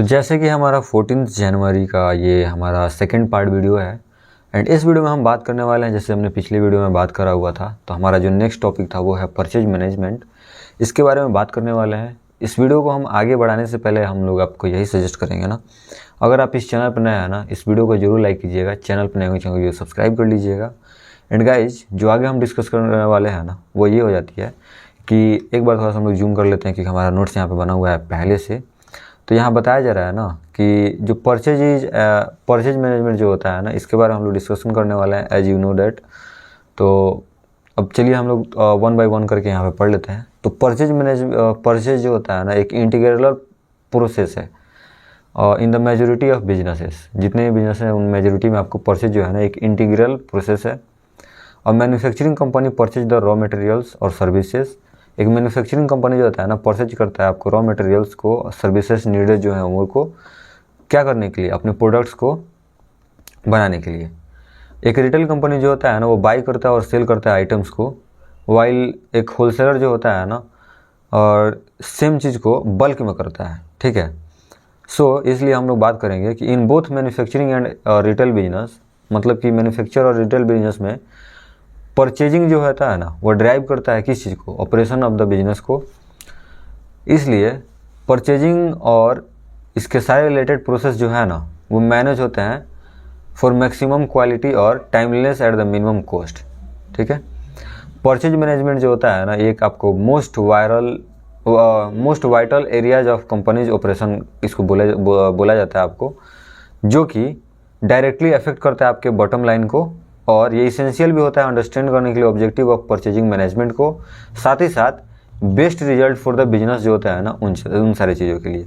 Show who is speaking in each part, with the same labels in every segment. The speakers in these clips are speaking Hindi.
Speaker 1: तो जैसे कि हमारा 14 जनवरी का ये हमारा सेकंड पार्ट वीडियो है एंड इस वीडियो में हम बात करने वाले हैं, जैसे हमने पिछले वीडियो में बात करा हुआ था, तो हमारा जो नेक्स्ट टॉपिक था वो है परचेज मैनेजमेंट। इसके बारे में बात करने वाले हैं। इस वीडियो को हम आगे बढ़ाने से पहले हम लोग आपको यही सजेस्ट करेंगे ना, अगर आप इस चैनल पर नए हैं ना, इस वीडियो को जरूर लाइक कीजिएगा, चैनल पर नए हुए चैनल को सब्सक्राइब कर लीजिएगा। एंड गाइज, जो आगे हम डिस्कस करने वाले हैं ना, वो ये हो जाती है कि एक बार थोड़ा सा हम लोग जूम कर लेते हैं, क्योंकि हमारा नोट्स यहाँ पे बना हुआ है पहले से। तो यहाँ बताया जा रहा है ना कि जो परचेज मैनेजमेंट जो होता है ना, इसके बारे में हम लोग डिस्कशन करने वाले हैं, एज यू नो डैट। तो अब चलिए हम लोग वन बाय वन करके यहाँ पे पढ़ लेते हैं। तो परचेज जो होता है ना, एक इंटीग्रल प्रोसेस है in the majority of businesses. जितने भी बिजनेस हैं उन मेजोरिटी में आपको परचेज जो है ना एक इंटीग्रल प्रोसेस है। और manufacturing company purchase the raw materials और सर्विसेज। एक मैन्युफैक्चरिंग कंपनी जो होता है ना, परचेज करता है आपको रॉ मटेरियल्स को, सर्विसेज नीडेड जो है उनको क्या करने के लिए, अपने प्रोडक्ट्स को बनाने के लिए। एक रिटेल कंपनी जो होता है ना, वो बाई करता है और सेल करता है आइटम्स को, वाइल एक होलसेलर जो होता है ना, और सेम चीज़ को बल्क में करता है। ठीक है। सो इसलिए हम लोग बात करेंगे कि in both manufacturing and retail business, मतलब कि मैन्युफैक्चर और रिटेल बिजनेस में परचेजिंग जो होता है ना, वो ड्राइव करता है किस चीज़ को, ऑपरेशन ऑफ द बिजनेस को। इसलिए परचेजिंग और इसके सारे रिलेटेड प्रोसेस जो है ना, वो मैनेज होते हैं फॉर मैक्सिमम क्वालिटी और timeless at the minimum cost. ठीक है। परचेज मैनेजमेंट जो होता है ना, एक आपको most vital areas of companies operation इसको बोला जाता है आपको, जो कि डायरेक्टली अफेक्ट करता है आपके बॉटम लाइन को। और ये इसेंशियल भी होता है अंडरस्टैंड करने के लिए ऑब्जेक्टिव ऑफ परचेजिंग मैनेजमेंट को, साथ ही साथ best result for the business जो होता है ना, उन सारी चीज़ों के लिए।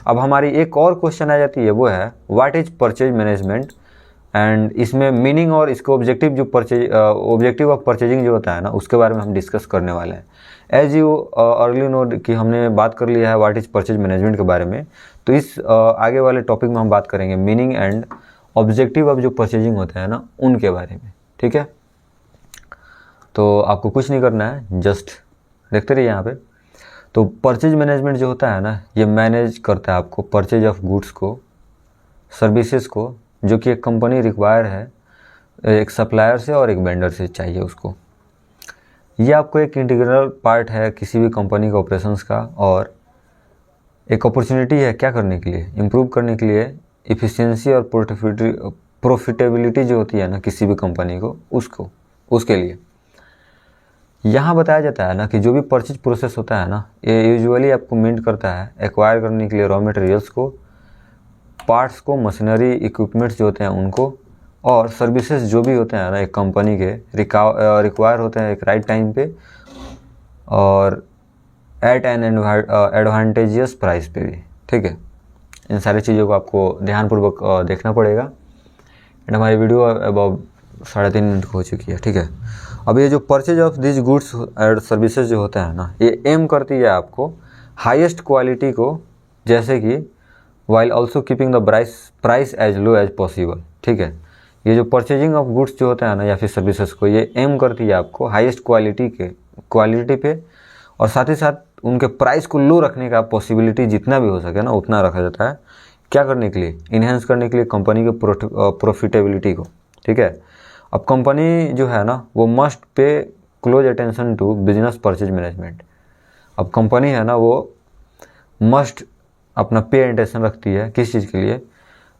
Speaker 1: अब हमारी एक और क्वेश्चन आ जाती है, वो है what is purchase management. And इसमें मीनिंग और इसके ऑब्जेक्टिव ऑब्जेक्टिव ऑफ परचेजिंग जो होता है ना, उसके बारे में हम डिस्कस करने वाले हैं। एज यू अर्ली नो कि हमने बात कर लिया है व्हाट इज परचेज मैनेजमेंट के बारे में, तो इस आगे वाले टॉपिक में हम बात करेंगे मीनिंग एंड ऑब्जेक्टिव ऑफ जो परचेजिंग होता है ना, उनके बारे में। ठीक है। तो आपको कुछ नहीं करना है, जस्ट देखते रहिए यहाँ पे। तो परचेज मैनेजमेंट जो होता है ना, ये मैनेज करता है आपको परचेज ऑफ गुड्स को, सर्विसेज को, जो कि एक कंपनी रिक्वायर है एक सप्लायर से और एक वेंडर से चाहिए उसको। ये आपको एक इंटीग्रल पार्ट है किसी भी कंपनी के ऑपरेशंस का, और एक अपॉर्चुनिटी है क्या करने के लिए, इम्प्रूव करने के लिए इफ़िशियंसी और प्रॉफिटेबिलिटी जो होती है ना किसी भी कंपनी को, उसके लिए यहाँ बताया जाता है ना कि जो भी परचेज प्रोसेस होता है ना, ये यूजुअली आपको मीन करता है एक्वायर करने के लिए रॉ मटेरियल्स को, पार्ट्स को, मशीनरी इक्विपमेंट्स जो होते हैं उनको, और सर्विसेज जो भी होते हैं ना एक कंपनी के रिक्वायर होते हैं एक राइट टाइम पे और एट एन एडवांटेजियस प्राइस पे भी। ठीक है। इन सारी चीज़ों को आपको ध्यानपूर्वक देखना पड़ेगा। एंड हमारी वीडियो अबाउट 3.5 मिनट हो चुकी है। ठीक है। अब ये जो purchase of this goods and services जो होता है ना, ये एम करती है आपको हाईएस्ट क्वालिटी को, जैसे कि while also keeping the price as low as possible. ठीक है। ये जो परचेजिंग ऑफ गुड्स जो होता है ना या फिर सर्विसेज को, ये एम करती है आपको हाईएस्ट क्वालिटी पे, और साथ ही साथ उनके प्राइस को लो रखने का पॉसिबिलिटी जितना भी हो सके ना उतना रखा जाता है। क्या करने के लिए, इन्हेंस करने के लिए कंपनी के प्रॉफिटेबिलिटी को। ठीक है। अब कंपनी जो है ना, वो must pay close attention to business purchase management. अब कंपनी है ना, वो मस्ट अपना पे अटेंशन रखती है किस चीज़ के लिए,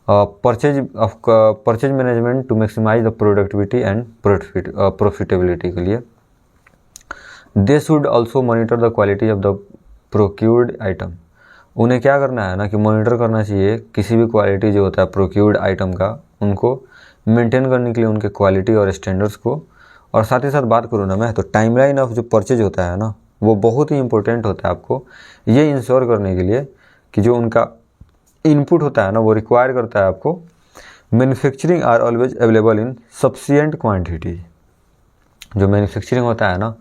Speaker 1: purchase management to maximize the productivity and profitability के लिए। They should also monitor the quality of the procured item. उन्हें क्या करना है ना कि मॉनिटर करना चाहिए किसी भी क्वालिटी जो होता है प्रोक्यूर्ड आइटम का, उनको मेंटेन करने के लिए उनके क्वालिटी और स्टैंडर्ड्स को। और साथ ही साथ बात करूँ ना मैं, तो टाइमलाइन ऑफ जो परचेज होता है ना, वो बहुत ही इंपॉर्टेंट होता है आपको ये इंश्योर करने के लिए कि जो उनका इनपुट होता है ना, वो रिक्वायर करता है आपको manufacturing are always available in sufficient quantity. जो मैन्युफैक्चरिंग होता है ना,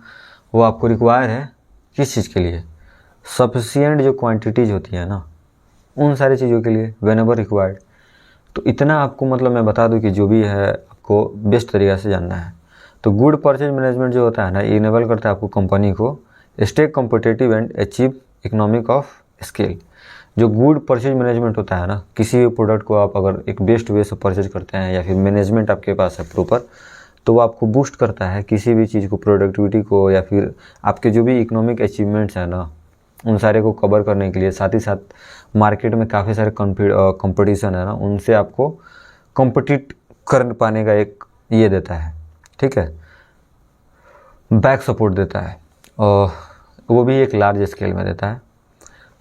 Speaker 1: वो आपको रिक्वायर है किस चीज़ के लिए, सफिशिएंट जो क्वांटिटीज होती है ना, उन सारी चीज़ों के लिए व्हेन एवर रिक्वायर्ड। तो इतना आपको मतलब मैं बता दूं कि जो भी है आपको बेस्ट तरीक़ा से जानना है। तो गुड परचेज मैनेजमेंट जो होता है ना, इनेबल करता है आपको कंपनी को stay competitive and achieve economic of scale. जो गुड परचेज मैनेजमेंट होता है ना, किसी भी प्रोडक्ट को आप अगर एक बेस्ट वे से परचेज करते हैं या फिर मैनेजमेंट आपके पास है प्रॉपर, तो वो आपको बूस्ट करता है किसी भी चीज़ को, प्रोडक्टिविटी को, या फिर आपके जो भी इकोनॉमिक अचीवमेंट्स हैं ना, उन सारे को कवर करने के लिए। साथ ही साथ मार्केट में काफ़ी सारे कंपटीशन है ना, उनसे आपको कॉम्पिटिट कर पाने का एक ये देता है, ठीक है, बैक सपोर्ट देता है, और वो भी एक लार्ज स्केल में देता है।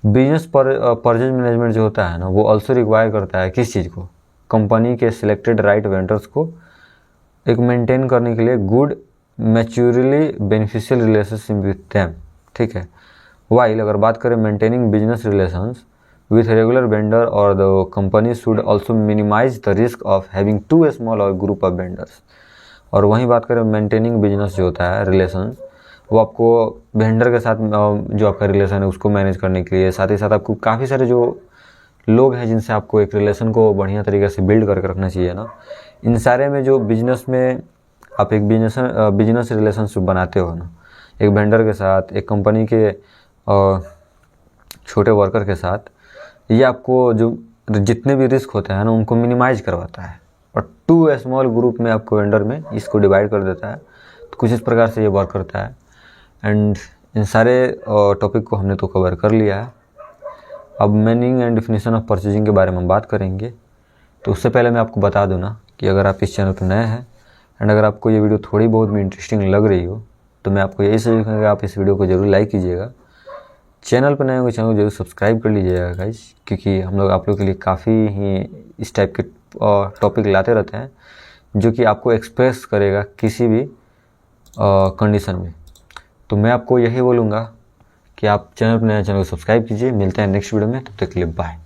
Speaker 1: बिजनेस परचेज मैनेजमेंट जो होता है ना, वो ऑल्सो रिक्वायर करता है किस चीज़ को, कंपनी के सिलेक्टेड राइट वेंडर्स को एक मेंटेन करने के लिए good maturely beneficial relationship with them, ठीक है। वाइल अगर बात करें maintaining business relations with regular vendor और the company should also minimize the risk of having too small और ग्रुप ऑफ वेंडर्स। और वहीं बात करें मेंटेनिंग बिजनेस जो होता है रिलेशंस, वो आपको वेंडर के साथ जो आपका रिलेशन है उसको मैनेज करने के लिए, साथ ही साथ आपको काफ़ी सारे जो लोग हैं जिनसे आपको एक रिलेशन को बढ़िया तरीके से बिल्ड करके रखना चाहिए ना, इन सारे में जो बिजनेस में आप एक बिजनेस रिलेशनशिप बनाते हो ना, एक वेंडर के साथ, एक कंपनी के छोटे वर्कर के साथ, ये आपको जो जितने भी रिस्क होते हैं ना उनको मिनिमाइज करवाता है, और टू स्मॉल ग्रुप में आपको वेंडर में इसको डिवाइड कर देता है। तो कुछ इस प्रकार से ये वर्क करता है। एंड इन सारे टॉपिक को हमने तो कवर कर लिया है। अब meaning and definition of purchasing के बारे में हम बात करेंगे। तो उससे पहले मैं आपको बता दूं ना कि अगर आप इस चैनल पर नए हैं एंड अगर आपको ये वीडियो थोड़ी बहुत भी इंटरेस्टिंग लग रही हो, तो मैं आपको यही सजेस्ट करूँगा कि आप इस वीडियो को जरूर लाइक कीजिएगा। चैनल पर नए हो चैनल को जरूर सब्सक्राइब कर लीजिएगा गाइस, क्योंकि हम लोग आप लोग के लिए काफ़ी ही इस टाइप के टॉपिक लाते रहते हैं जो कि आपको एक्सप्रेस करेगा किसी भी कंडीशन में। तो मैं आपको यही बोलूँगा कि आप चैनल पर नए चैनल को सब्सक्राइब कीजिए। मिलते हैं नेक्स्ट वीडियो में, तब तक के लिए बाय।